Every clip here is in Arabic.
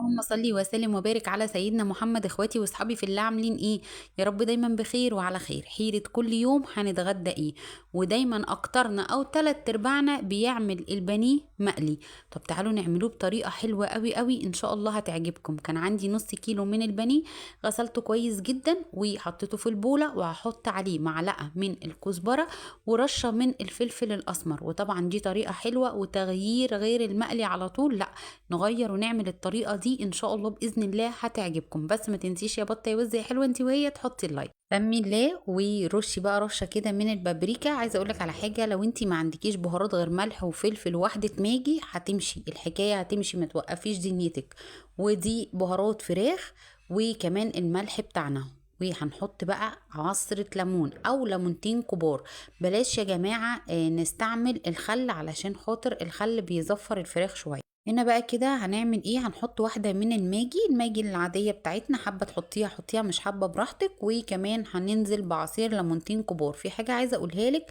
اللهم صل وسلم وبارك على سيدنا محمد. اخواتي واصحابي في الله عاملين ايه؟ يا رب دايما بخير وعلى خير. حيرة كل يوم هنتغدى ايه؟ ودايما اكترنا او تلات ارباعنا بيعمل البانيه مقلي. طب تعالوا نعملوه بطريقة حلوة قوي قوي، ان شاء الله هتعجبكم. كان عندي نص كيلو من البانيه، غسلته كويس جدا وحطيته في البولة، وهحط عليه معلقة من الكزبرة ورشة من الفلفل الاسمر. وطبعا دي طريقة حلوة وتغيير غير المقلي على طول، لا نغير ونعمل الطريقة دي ان شاء الله بإذن الله هتعجبكم. بس ما تنسيش يا بطة يا وز يا حلوة انت وهي تحطي اللايك. سمي الله ورشي بقى رشة كده من البابريكا. عايزة اقولك على حاجة، لو انت ما عندكيش بهارات غير ملح وفلفل وواحدة ماجي هتمشي الحكاية، هتمشي ما توقفيش دنيتك. ودي بهارات فراخ، وكمان الملح بتاعنا. وهنحط بقى عصرة ليمون او ليمونتين كبار. بلاش يا جماعة نستعمل الخل، علشان خاطر الخل بيزفر الفراخ شوية. هنا بقى كده هنعمل ايه؟ هنحط واحدة من الماجي العادية بتاعتنا، حابة تحطيها حطيها، مش حابة براحتك. وكمان هننزل بعصير ليمونتين كبار. في حاجة عايزة اقولها لك،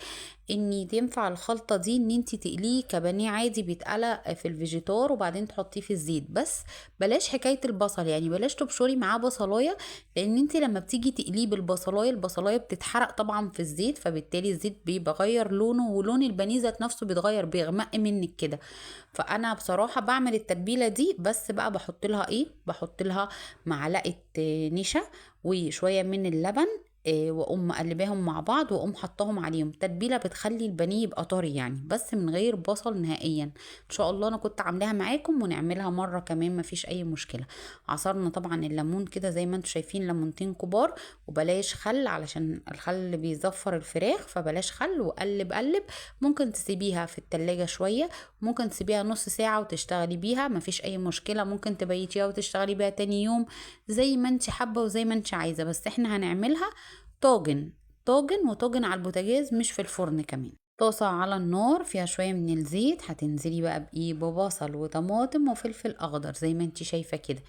ان تنفع الخلطة دي ان انت تقليه كبانيه عادي بيتقلى في الفيجيتار وبعدين تحطيه في الزيت. بس بلاش حكاية البصل، يعني بلاش تبشري معاه بصلاية، لان انت لما بتيجي تقليه بالبصلاية البصلاية بتتحرق طبعا في الزيت، فبالتالي الزيت بيغير لونه، ولون البانيه ذات نفسه بيتغير، بيغمق منك كده. فانا بصراحه بعمل التتبيله دي، بس بقى بحط لها ايه؟ بحط لها معلقه نشا وشويه من اللبن، واقوم مقلباهم مع بعض واقوم حطاهم عليهم. تتبيله بتخلي البانيه يبقى طري يعني، بس من غير بصل نهائيا. ان شاء الله انا كنت عاملاها معاكم ونعملها مره كمان مفيش اي مشكله. عصرنا طبعا الليمون كده زي ما انتم شايفين، ليمونتين كبار. وبلاش خل علشان الخل بيزفر الفراخ، فبلاش خل. وقلب قلب. ممكن تسيبيها في التلاجة شويه، ممكن تسيبيها نص ساعة وتشتغلي بيها، مفيش أي مشكلة. ممكن تبيتيها وتشتغلي بيها تاني يوم زي ما انت حابة وزي ما انت عايزة. بس احنا هنعملها طاجن. طاجن وطاجن على البوتاجاز مش في الفرن كمان. طاسة على النار فيها شوية من الزيت، هتنزلي بقى بإيه؟ ببصل وطماطم وفلفل أخضر زي ما انت شايفة كده.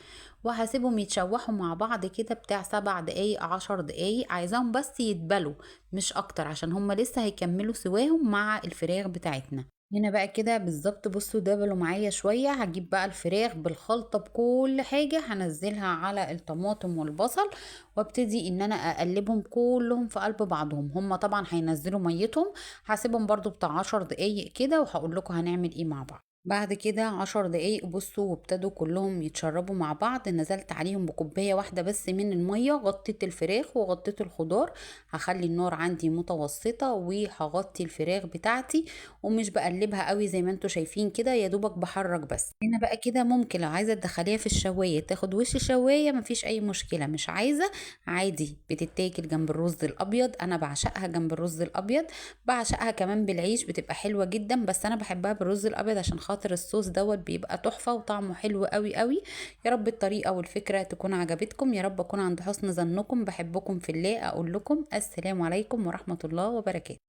وهسيبهم يتشوحوا مع بعض كده بتاع 7 دقايق 10 دقايق، عايزاهم بس يتبلوا مش أكتر، عشان هما لسه هيكملوا سواهم مع الفراخ بتاعتنا. هنا بقى كده بالظبط، بصوا دبلوا معايا شوية. هجيب بقى الفراخ بالخلطة بكل حاجة، هنزلها على الطماطم والبصل، وابتدي ان انا اقلبهم كلهم في قلب بعضهم. هما طبعا هينزلوا ميتهم. هسيبهم برضو بتاع 10 دقايق كده، وهقول لكم هنعمل ايه مع بعض. بعد كده 10 دقايق بصوا، وابتدوا كلهم يتشربوا مع بعض. نزلت عليهم بكوباية واحدة بس من المية، غطيت الفراخ وغطيت الخضار. هخلي النار عندي متوسطة، وهغطي الفراخ بتاعتي، ومش بقلبها قوي زي ما انتوا شايفين كده، يا دوبك بحرك بس. هنا بقى كده ممكن لو عايزة تدخليها في الشواية تاخد وش شواية، مفيش اي مشكلة. مش عايزة عادي بتتاكل جنب الرز الابيض. انا بعشقها جنب الرز الابيض. بعشقها كمان بالعيش بتبقى حلوة جدا، بس انا بحبها بالرز الابيض عشان خاطر الصوص دوت بيبقى تحفة وطعمه حلو قوي قوي. يا رب الطريقة والفكرة تكون عجبتكم، يا رب اكون عند حسن ظنكم. بحبكم في الله. اقول لكم السلام عليكم ورحمة الله وبركاته.